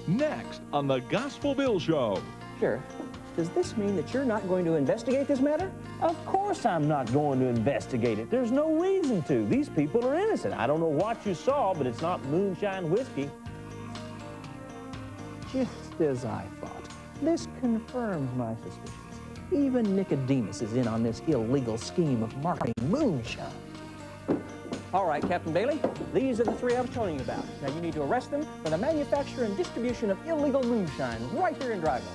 Next on the Gospel Bill Show. Sheriff, does this mean that you're not going to investigate this matter? Of course I'm not going to investigate it. There's no reason to. These people are innocent. I don't know what you saw, but it's not moonshine whiskey. Just as I thought. This confirms my suspicions. Even Nicodemus is in on this illegal scheme of marketing moonshine. All right, Captain Bailey, these are the three I was telling you about. Now you need to arrest them for the manufacture and distribution of illegal moonshine right here in Dry Gulch.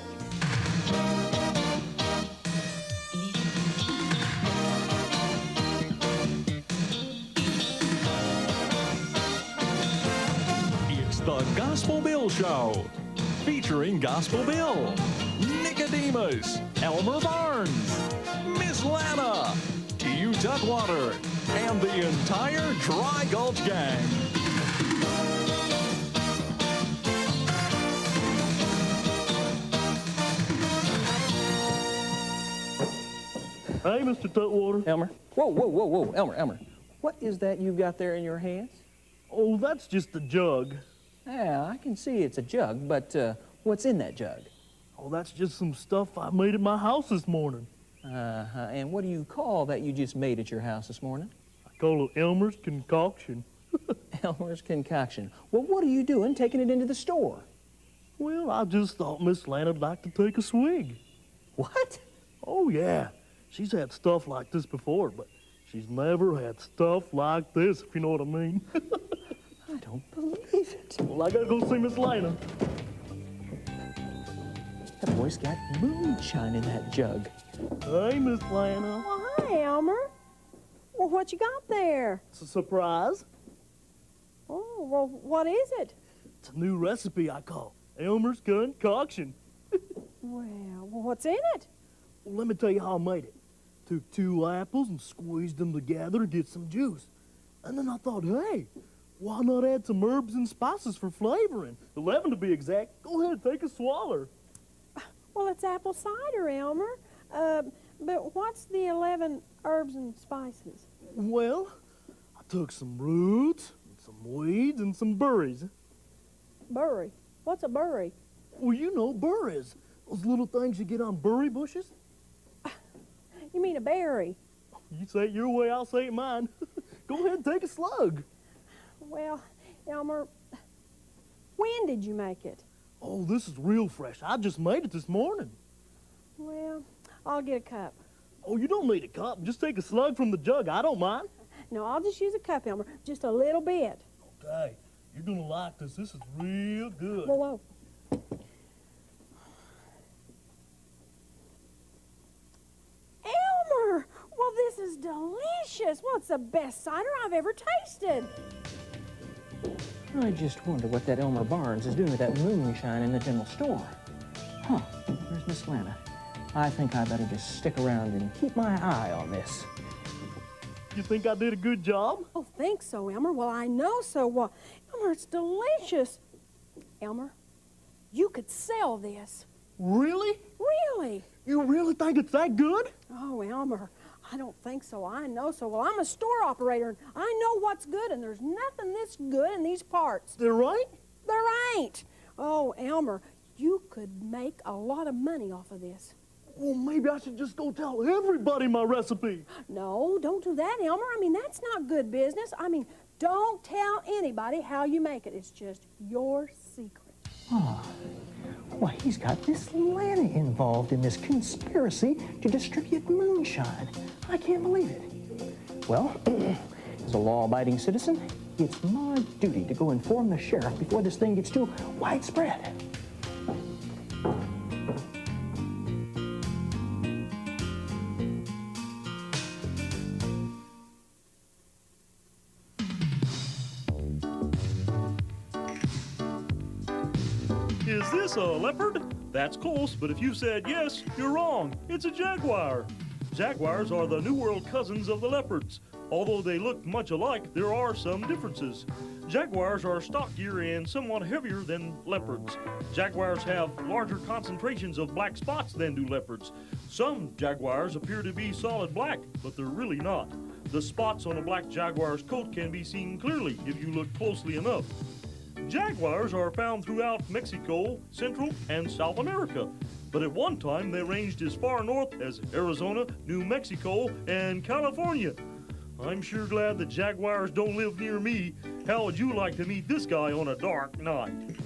It's the Gospel Bill Show, featuring Gospel Bill, Nicodemus, Elmer Barnes, Miss Lana, Tutwater, and the entire Dry Gulch gang. Hey, Mr. Tutwater. Elmer. Whoa, Elmer. What is that you've got there in your hands? Oh, that's just a jug. Yeah, I can see it's a jug, but what's in that jug? Oh, that's just some stuff I made at my house this morning. And what do you call that you just made at your house this morning? I call it Elmer's concoction. Elmer's concoction. Well, what are you doing taking it into the store? Well, I just thought Miss Lana'd like to take a swig. What? Oh, yeah. She's had stuff like this before, but she's never had stuff like this, if you know what I mean. I don't believe it. Well, I gotta go see Miss Lana. That boy's got moonshine in that jug. Hey, Miss Lana. Well, hi, Elmer. Well, what you got there? It's a surprise. Oh, well, what is it? It's a new recipe I call Elmer's concoction. Well, what's in it? Well, let me tell you how I made it. Took 2 apples and squeezed them together to get some juice. And then I thought, hey, why not add some herbs and spices for flavoring? 11 to be exact. Go ahead, take a swallow. Well, it's apple cider, Elmer. But what's the 11 herbs and spices? Well, I took some roots, some weeds, and some berries. Berry? What's a berry? Well, you know berries. Those little things you get on berry bushes. You mean a berry? You say it your way, I'll say it mine. Go ahead and take a slug. Well, Elmer, when did you make it? Oh, this is real fresh. I just made it this morning. Well, I'll get a cup. Oh, you don't need a cup. Just take a slug from the jug. I don't mind. No, I'll just use a cup, Elmer. Just a little bit. Okay. You're going to like this. This is real good. Whoa. Elmer! Well, this is delicious. Well, it's the best cider I've ever tasted. I just wonder what that Elmer Barnes is doing with that moonshine in the general store. Huh, where's Miss Lana? I think I better just stick around and keep my eye on this. You think I did a good job? Oh, think so, Elmer. Well, I know so. Well, Elmer, it's delicious. Elmer, you could sell this. Really? Really? You really think it's that good? Oh, Elmer, I don't think so. I know so. Well, I'm a store operator, and I know what's good, and there's nothing this good in these parts. They're right? There ain't. Oh, Elmer, you could make a lot of money off of this. Well, maybe I should just go tell everybody my recipe. No, don't do that, Elmer. I mean, that's not good business. I mean, don't tell anybody how you make it. It's just your secret. Oh, why, he's got Miss Lana involved in this conspiracy to distribute moonshine. I can't believe it. Well, as a law-abiding citizen, it's my duty to go inform the sheriff before this thing gets too widespread. Is this a leopard? That's close, but if you said yes, you're wrong. It's a jaguar. Jaguars are the New World cousins of the leopards. Although they look much alike, there are some differences. Jaguars are stockier and somewhat heavier than leopards. Jaguars have larger concentrations of black spots than do leopards. Some jaguars appear to be solid black, but they're really not. The spots on a black jaguar's coat can be seen clearly if you look closely enough. Jaguars are found throughout Mexico, Central, and South America. But at one time, they ranged as far north as Arizona, New Mexico, and California. I'm sure glad the jaguars don't live near me. How would you like to meet this guy on a dark night?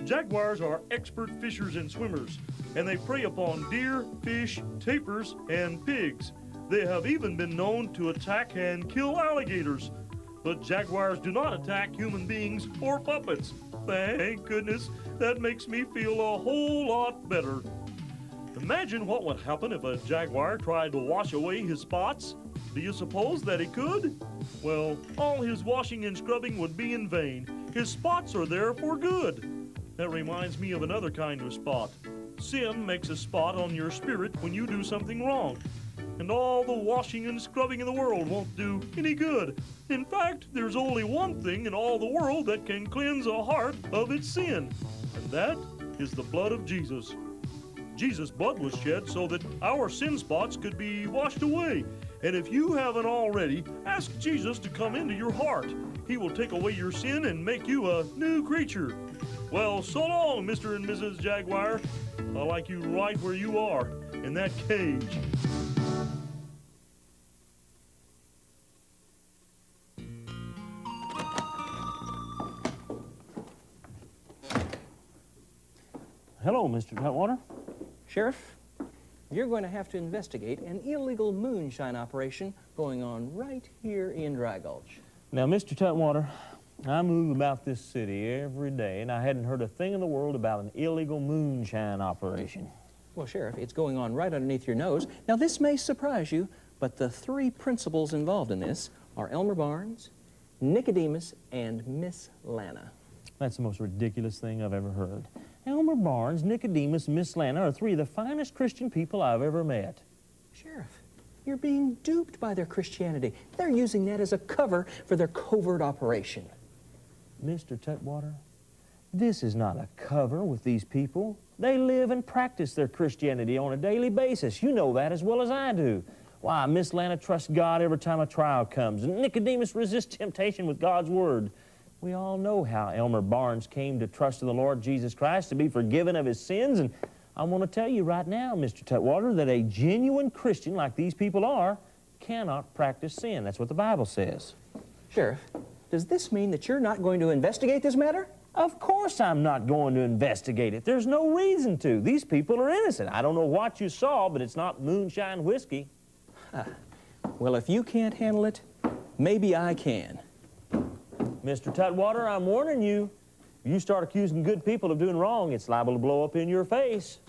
Jaguars are expert fishers and swimmers, and they prey upon deer, fish, tapirs, and pigs. They have even been known to attack and kill alligators. But jaguars do not attack human beings or puppets. Thank goodness, that makes me feel a whole lot better. Imagine what would happen if a jaguar tried to wash away his spots. Do you suppose that he could? Well, all his washing and scrubbing would be in vain. His spots are there for good. That reminds me of another kind of spot. Sin makes a spot on your spirit when you do something wrong. And all the washing and scrubbing in the world won't do any good. In fact, there's only one thing in all the world that can cleanse a heart of its sin, and that is the blood of Jesus. Jesus' blood was shed so that our sin spots could be washed away. And if you haven't already, ask Jesus to come into your heart. He will take away your sin and make you a new creature. Well, so long, Mr. and Mrs. Jaguar. I like you right where you are, in that cage. Hello, Mr. Tutwater. Sheriff, you're going to have to investigate an illegal moonshine operation going on right here in Dry Gulch. Now, Mr. Tutwater, I move about this city every day, and I hadn't heard a thing in the world about an illegal moonshine operation. Well, Sheriff, it's going on right underneath your nose. Now, this may surprise you, but the three principals involved in this are Elmer Barnes, Nicodemus, and Miss Lana. That's the most ridiculous thing I've ever heard. Elmer Barnes, Nicodemus, and Miss Lana are three of the finest Christian people I've ever met. Sheriff, you're being duped by their Christianity. They're using that as a cover for their covert operation. Mr. Tutwater, this is not a cover with these people. They live and practice their Christianity on a daily basis. You know that as well as I do. Why, Miss Lana trusts God every time a trial comes, and Nicodemus resists temptation with God's Word. We all know how Elmer Barnes came to trust in the Lord Jesus Christ to be forgiven of his sins, and I want to tell you right now, Mr. Tutwater, that a genuine Christian like these people are cannot practice sin. That's what the Bible says. Sheriff, does this mean that you're not going to investigate this matter? Of course I'm not going to investigate it. There's no reason to. These people are innocent. I don't know what you saw, but it's not moonshine whiskey. Well, if you can't handle it, maybe I can. Mr. Tutwater, I'm warning you. If you start accusing good people of doing wrong, it's liable to blow up in your face.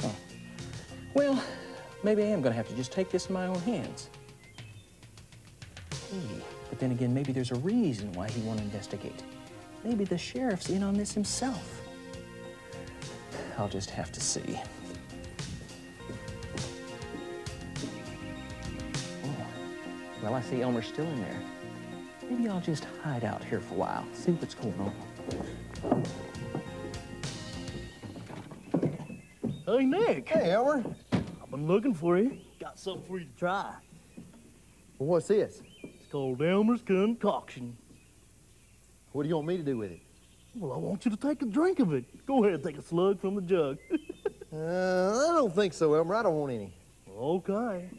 Oh. Well, maybe I am going to have to just take this in my own hands. Hey, but then again, maybe there's a reason why he won't investigate. Maybe the sheriff's in on this himself. I'll just have to see. Well, I see Elmer's still in there. Maybe I'll just hide out here for a while, see what's going on. Hey, Nick. Hey, Elmer. I've been looking for you. Got something for you to try. Well, what's this? It's called Elmer's concoction. What do you want me to do with it? Well, I want you to take a drink of it. Go ahead, take a slug from the jug. I don't think so, Elmer. I don't want any. Okay.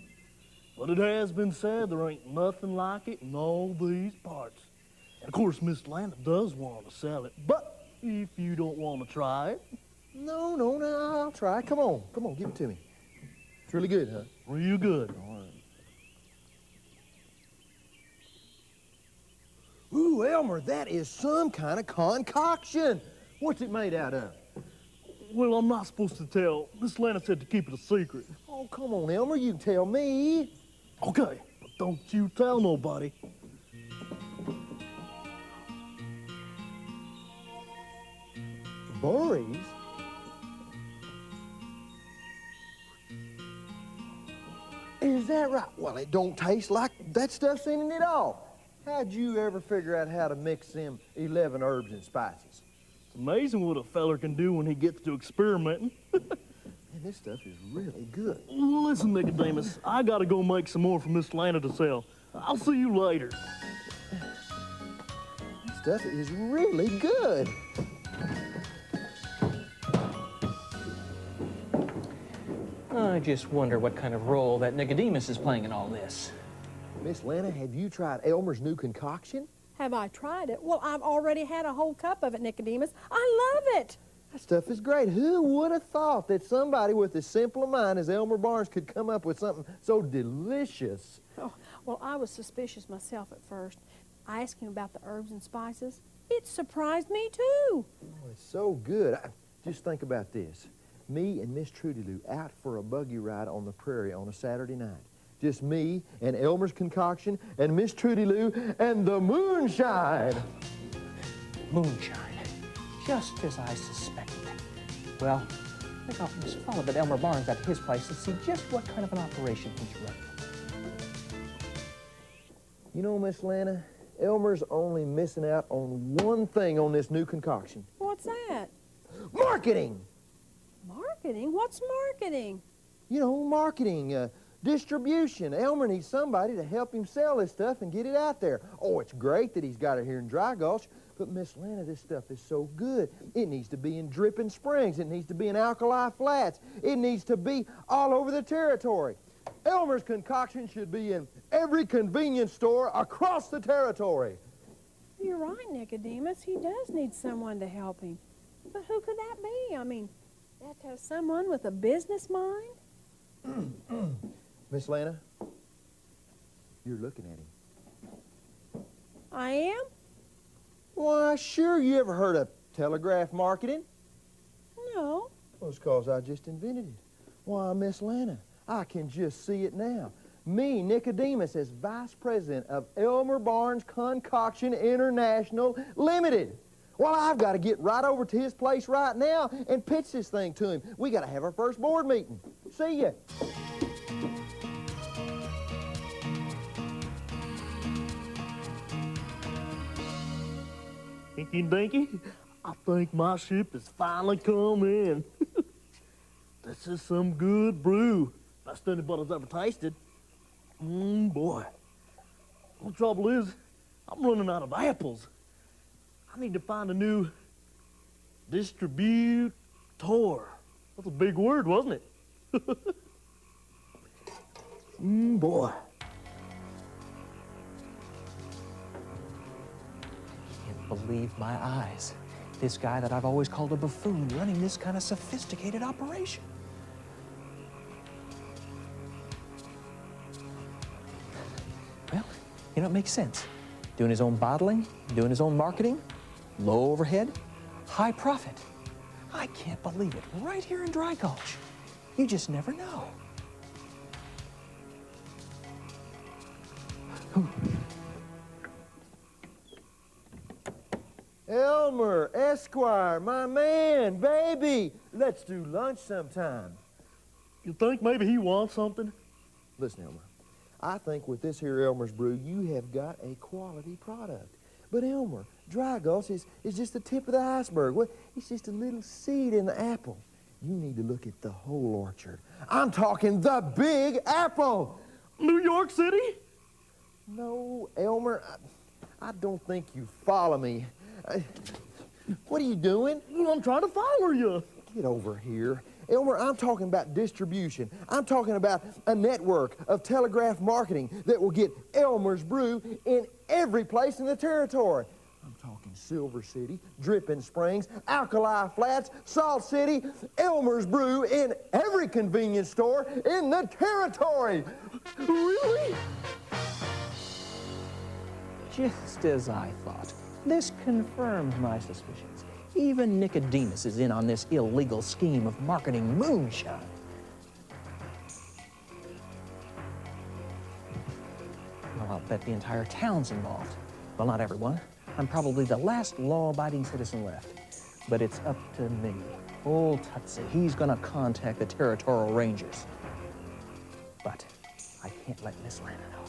But it has been said there ain't nothing like it in all these parts. And of course, Miss Lana does want to sell it. But if you don't want to try it... No, I'll try. Come on, give it to me. It's really good, huh? Real good. All right. Ooh, Elmer, that is some kind of concoction. What's it made out of? Well, I'm not supposed to tell. Miss Lana said to keep it a secret. Oh, come on, Elmer, you can tell me. Okay, but don't you tell nobody. Berries? Is that right? Well, it don't taste like that stuff's in it at all. How'd you ever figure out how to mix them 11 herbs and spices? It's amazing what a feller can do when he gets to experimenting. And Man, this stuff is really good. Listen, Nicodemus, I gotta go make some more for Miss Lana to sell. I'll see you later. This stuff is really good. I just wonder what kind of role that Nicodemus is playing in all this. Miss Lana, have you tried Elmer's new concoction? Have I tried it? Well, I've already had a whole cup of it, Nicodemus. I love it. That stuff is great. Who would have thought that somebody with as simple a mind as Elmer Barnes could come up with something so delicious? Oh, well, I was suspicious myself at first. I asked him about the herbs and spices. It surprised me, too. Oh, it's so good. Just think about this. Me and Miss Trudy Lou out for a buggy ride on the prairie on a Saturday night. Just me and Elmer's concoction and Miss Trudy Lou and the moonshine. Moonshine. Just as I suspected. Well, I think I'll just follow that Elmer Barnes at his place and see just what kind of an operation he's running. You know, Miss Lana, Elmer's only missing out on one thing on this new concoction. What's that? Marketing! Marketing? What's marketing? You know, marketing, distribution. Elmer needs somebody to help him sell this stuff and get it out there. Oh, it's great that he's got it here in Dry Gulch, but Miss Lana, this stuff is so good. It needs to be in Dripping Springs. It needs to be in Alkali Flats. It needs to be all over the territory. Elmer's concoction should be in every convenience store across the territory. You're right, Nicodemus. He does need someone to help him. But who could that be? I mean, you have to have someone with a business mind. Miss Lana, you're looking at him. I am? Why, sure, you ever heard of telegraph marketing? No. Well, it's 'cause I just invented it. Why, Miss Lana, I can just see it now. Me, Nicodemus, as Vice President of Elmer Barnes Concoction International Limited. Well, I've got to get right over to his place right now and pitch this thing to him. We got to have our first board meeting. See ya. Dinky Dinky, I think my ship has finally come in. This is some good brew. Best anybody's ever tasted. Boy. The trouble is, I'm running out of apples. I need to find a new distributor. That's a big word, wasn't it? Boy. Can't believe my eyes. This guy that I've always called a buffoon running this kind of sophisticated operation. Well, you know, it makes sense. Doing his own bottling, doing his own marketing, low overhead, high profit. I can't believe it. Right here in Dry Gulch. You just never know. Elmer, Esquire, my man, baby, let's do lunch sometime. You think maybe he wants something? Listen, Elmer, I think with this here Elmer's brew, you have got a quality product. But Elmer, Dry Gulch is just the tip of the iceberg. Well, it's just a little seed in the apple. You need to look at the whole orchard. I'm talking the Big Apple. New York City? No, Elmer, I don't think you follow me. What are you doing? Well, I'm trying to follow you. Get over here. Elmer, I'm talking about distribution. I'm talking about a network of telegraph marketing that will get Elmer's brew in every place in the territory. I'm talking Silver City, Dripping Springs, Alkali Flats, Salt City, Elmer's brew in every convenience store in the territory. Really? Just as I thought. This confirms my suspicions. Even Nicodemus is in on this illegal scheme of marketing moonshine. Well, I'll bet the entire town's involved. Well, not everyone. I'm probably the last law-abiding citizen left. But it's up to me. Old Tutsi, he's gonna contact the territorial rangers. But I can't let Miss Lana know.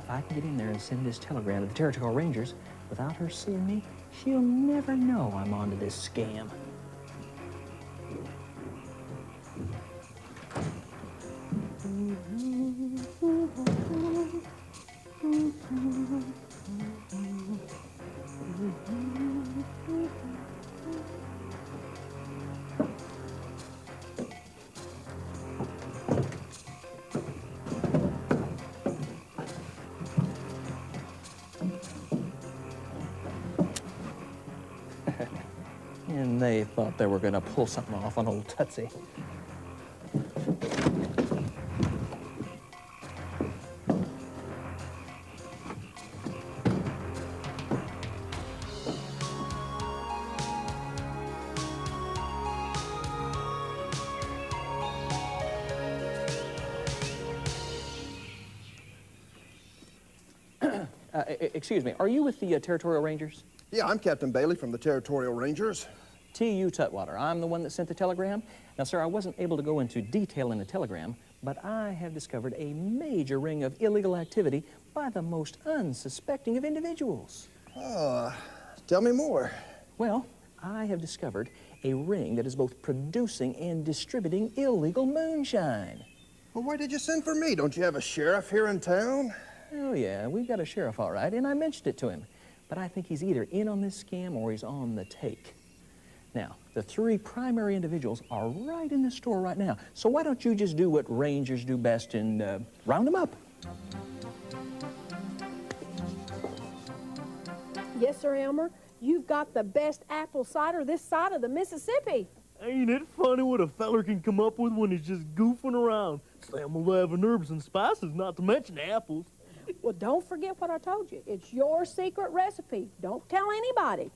If I can get in there and send this telegram to the Territorial Rangers without her seeing me, she'll never know I'm onto this scam. And they thought they were going to pull something off on old Tootsie. Excuse me, are you with the Territorial Rangers? Yeah, I'm Captain Bailey from the Territorial Rangers. T.U. Tutwater. I'm the one that sent the telegram. Now, sir, I wasn't able to go into detail in the telegram, but I have discovered a major ring of illegal activity by the most unsuspecting of individuals. Tell me more. Well, I have discovered a ring that is both producing and distributing illegal moonshine. Well, why did you send for me? Don't you have a sheriff here in town? Oh, yeah, we've got a sheriff, all right, and I mentioned it to him. But I think he's either in on this scam or he's on the take. Now, the three primary individuals are right in the store right now. So why don't you just do what Rangers do best and round them up? Yes, sir, Elmer. You've got the best apple cider this side of the Mississippi. Ain't it funny what a feller can come up with when he's just goofing around? Some 11 herbs and spices, not to mention apples. Well, don't forget what I told you. It's your secret recipe. Don't tell anybody.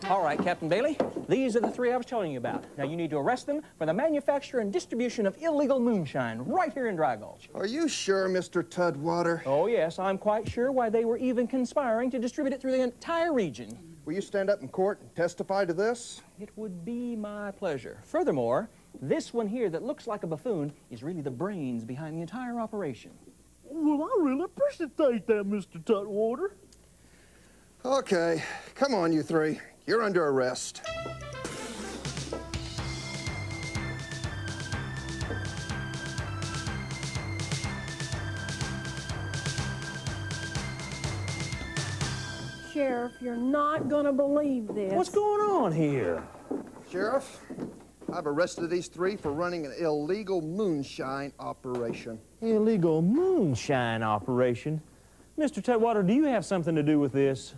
All right, Captain Bailey, these are the three I was telling you about. Now, you need to arrest them for the manufacture and distribution of illegal moonshine right here in Dry Gulch. Are you sure, Mr. Tutwater? Oh, yes, I'm quite sure why they were even conspiring to distribute it through the entire region. Will you stand up in court and testify to this? It would be my pleasure. Furthermore, this one here that looks like a buffoon is really the brains behind the entire operation. Well, I really appreciate that, Mr. Tutwater. Okay, come on, you three. You're under arrest. Sheriff, you're not gonna believe this. What's going on here? Sheriff, I've arrested these three for running an illegal moonshine operation. Illegal moonshine operation? Mr. Tutwater, do you have something to do with this?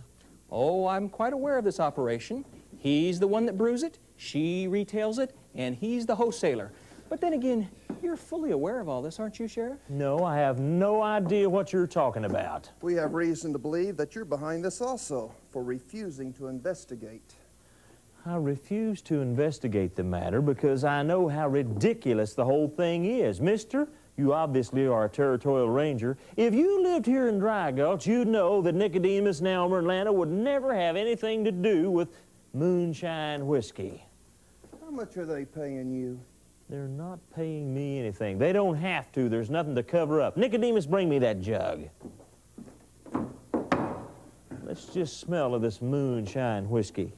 Oh, I'm quite aware of this operation. He's the one that brews it, she retails it, and he's the wholesaler. But then again, you're fully aware of all this, aren't you, Sheriff? No, I have no idea what you're talking about. We have reason to believe that you're behind this also for refusing to investigate. I refuse to investigate the matter because I know how ridiculous the whole thing is. Mister, you obviously are a Territorial Ranger. If you lived here in Dry Gulch, you'd know that Nicodemus and Elmer and Lana would never have anything to do with moonshine whiskey. How much are they paying you? They're not paying me anything. They don't have to. There's nothing to cover up. Nicodemus, bring me that jug. Let's just smell of this moonshine whiskey.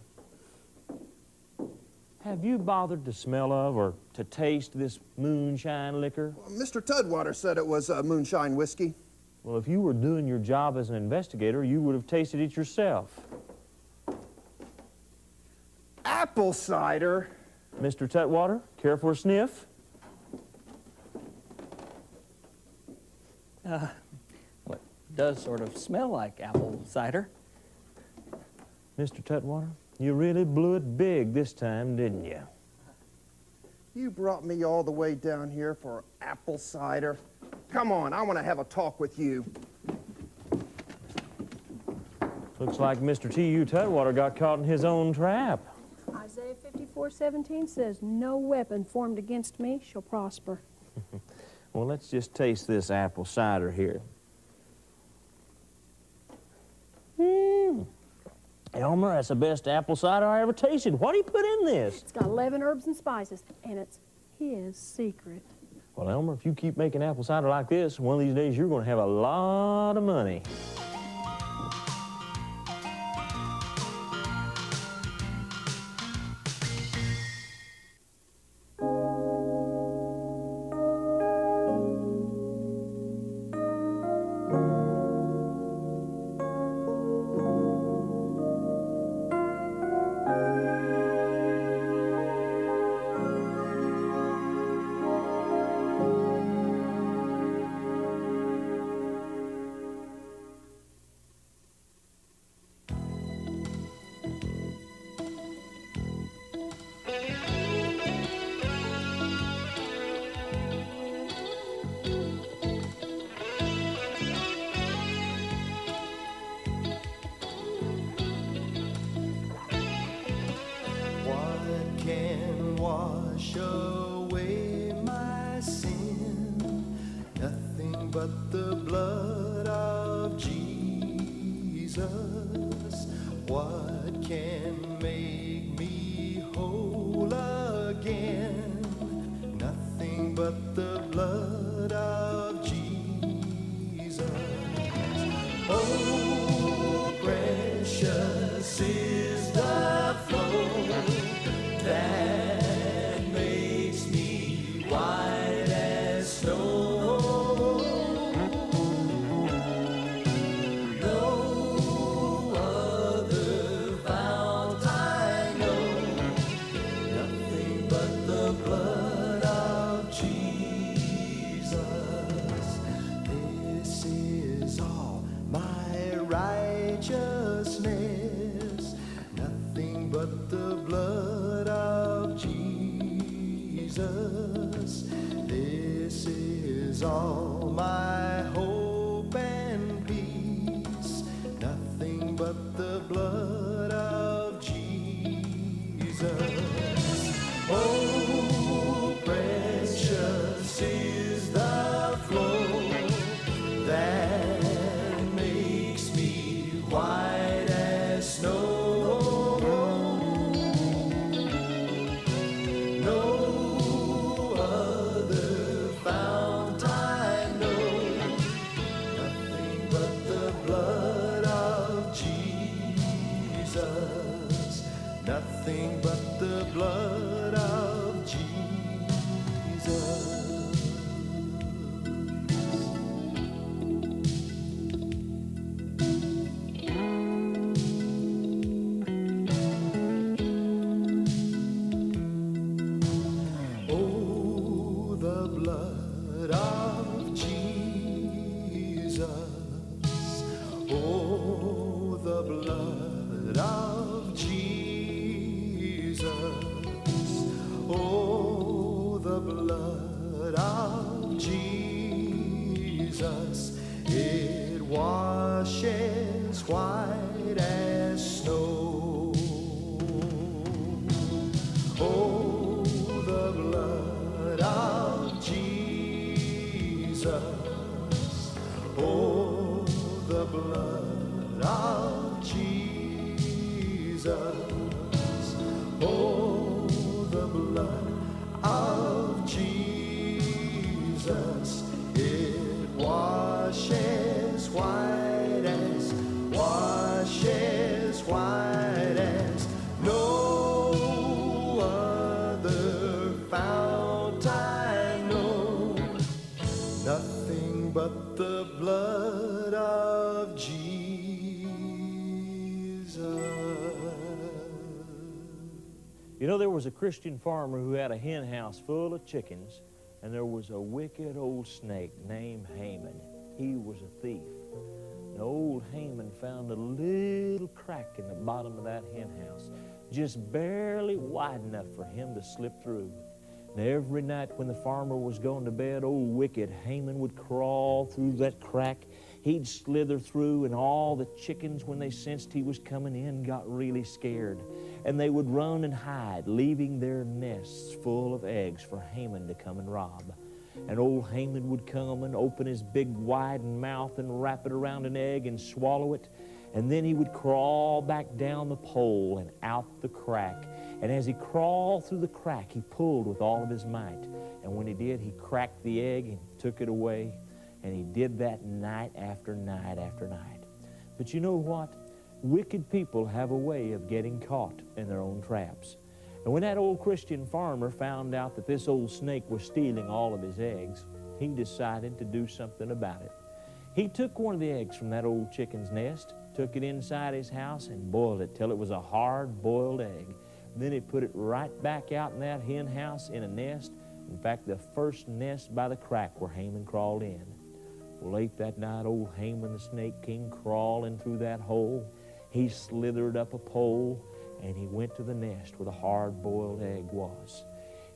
Have you bothered to smell of or to taste this moonshine liquor? Well, Mr. Tutwater said it was moonshine whiskey. Well, if you were doing your job as an investigator, you would have tasted it yourself. Apple cider? Mr. Tutwater, care for a sniff? Well, it does sort of smell like apple cider. Mr. Tutwater, you really blew it big this time, didn't you? You brought me all the way down here for apple cider. Come on, I want to have a talk with you. Looks like Mr. T.U. Tutwater got caught in his own trap. Isaiah 54:17 says, "No weapon formed against me shall prosper." Well, let's just taste this apple cider here. Elmer, that's the best apple cider I ever tasted. What do you put in this? It's got 11 herbs and spices, and it's his secret. Well, Elmer, if you keep making apple cider like this, one of these days you're going to have a lot of money. But the blood of Jesus, what can make me whole again? Nothing but the blood of Jesus. Oh, precious is the flow that makes me white as snow. But the blood of Jesus, this is all my hope and peace. Nothing but the blood of Jesus. Oh, precious is the flow that makes me white as snow. Nothing but the blood of Jesus. Oh, the blood of Jesus. Oh, the blood of Jesus. Oh, the blood of Jesus, it washes white as snow. Oh, the blood of Jesus. Oh, the blood of Jesus. Oh, the blood of Jesus, it washes white as no other fount I know. Nothing but the blood of Jesus. You know, there was a Christian farmer who had a hen house full of chickens, and there was a wicked old snake named Haman. He was a thief. And old Haman found a little crack in the bottom of that hen house, just barely wide enough for him to slip through. And every night when the farmer was going to bed, old wicked Haman would crawl through that crack. He'd slither through, and all the chickens, when they sensed he was coming in, got really scared. And they would run and hide, leaving their nests full of eggs for Haman to come and rob. And old Haman would come and open his big wide mouth and wrap it around an egg and swallow it. And then he would crawl back down the pole and out the crack. And as he crawled through the crack, he pulled with all of his might. And when he did, he cracked the egg and took it away. And he did that night after night after night. But you know what? Wicked people have a way of getting caught in their own traps. And when that old Christian farmer found out that this old snake was stealing all of his eggs, he decided to do something about it. He took one of the eggs from that old chicken's nest, took it inside his house, and boiled it till it was a hard-boiled egg. Then he put it right back out in that hen house in a nest. In fact, the first nest by the crack where Haman crawled in. Well, late that night, old Haman the Snake King crawling through that hole. He slithered up a pole, and he went to the nest where the hard-boiled egg was.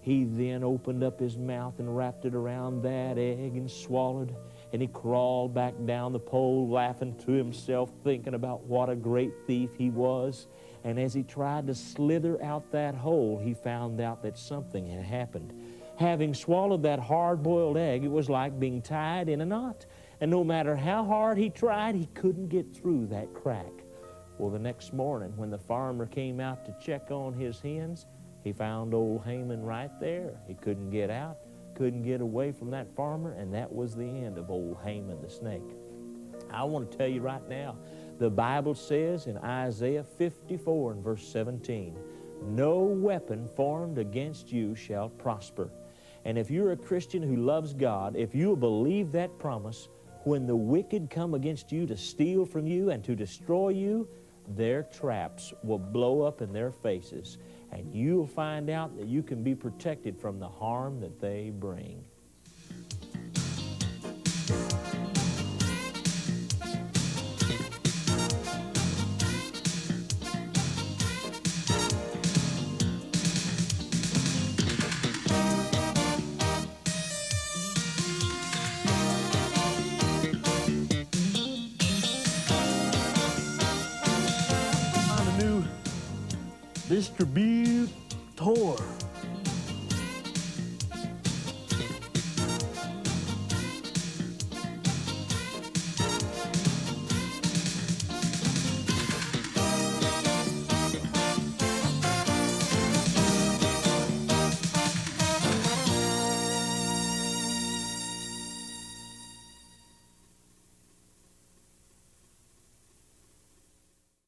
He then opened up his mouth and wrapped it around that egg and swallowed, and he crawled back down the pole, laughing to himself, thinking about what a great thief he was. And as he tried to slither out that hole, he found out that something had happened. Having swallowed that hard-boiled egg, it was like being tied in a knot. And no matter how hard he tried, he couldn't get through that crack. Well, the next morning, when the farmer came out to check on his hens, he found old Haman right there. He couldn't get out, couldn't get away from that farmer, and that was the end of old Haman the snake. I want to tell you right now, the Bible says in Isaiah 54 and verse 17, "No weapon formed against you shall prosper." And if you're a Christian who loves God, if you believe that promise, when the wicked come against you to steal from you and to destroy you, their traps will blow up in their faces, and you'll find out that you can be protected from the harm that they bring. Distributor.